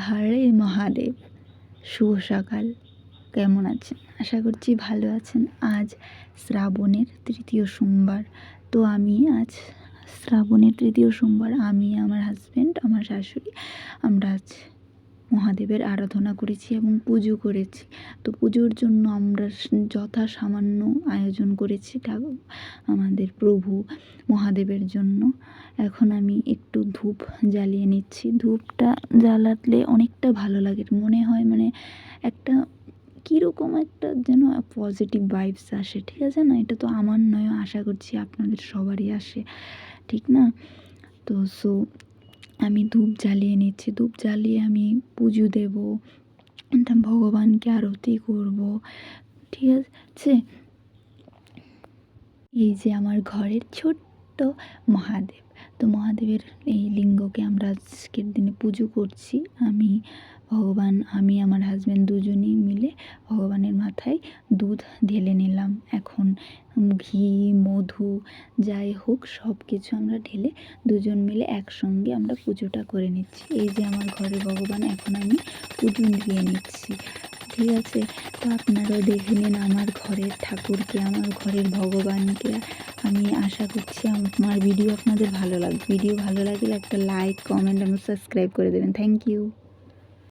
হরে মহাদেব। শুভ সকাল। কেমন আছেন? আশা করছি ভালো আছেন। আজ শ্রাবণের তৃতীয় সোমবার। তো আমি আজ শ্রাবণের তৃতীয় সোমবার আমি, আমার হাজব্যান্ড, আমার শাশুড়ি আমরা আজ মহাদেবের আরাধনা করেছি এবং পুজো করেছি। তো পুজোর জন্য আমরা যথা সামান্য আয়োজন করেছি আমাদের প্রভু মহাদেবের জন্য। এখন আমি একটু ধূপ জ্বালিয়ে নিচ্ছি। ধূপটা জ্বালালে অনেকটা ভালো লাগে, মনে হয় মানে একটা কীরকম একটা যেন পজিটিভ ভাইবস আসে, ঠিক আছে না? এটা তো আমার নয়, আশা করছি আপনাদের সবারই আসে, ঠিক না? তো আমি ধূপ জ্বালিয়ে নিচ্ছি। ধূপ জ্বালিয়ে আমি পুজো দেব, ভগবানকে আরতি করব, ঠিক আছে? এই যে আমার ঘরের ছোট্ট মহাদেব, তো মহাদেবের এই লিঙ্গকে আমরা আজকের দিনে পুজো করছি। আমি আমার হাজব্যান্ড দুজনেই মিলে ভগবানের মাথায় দুধ ঢেলে নিলাম। এখন ঘি, মধু যাই হোক সব কিছু আমরা ঢেলে দুজন মিলে একসঙ্গে আমরা পুজোটা করে নিচ্ছি। এই যে আমার ঘরে ভগবান, এখন আমি পুজো দিয়ে নিচ্ছি, ঠিক আছে? তো আপনারাও দেখে নিন আমার ঘরের ঠাকুরকে, আমার ঘরের ভগবানকে। আমি আশা করছি আমার ভিডিও আপনাদের ভালো লাগবে। ভিডিও ভালো লাগলে একটা লাইক, কমেন্ট এবং সাবস্ক্রাইব করে দেবেন। Thank you.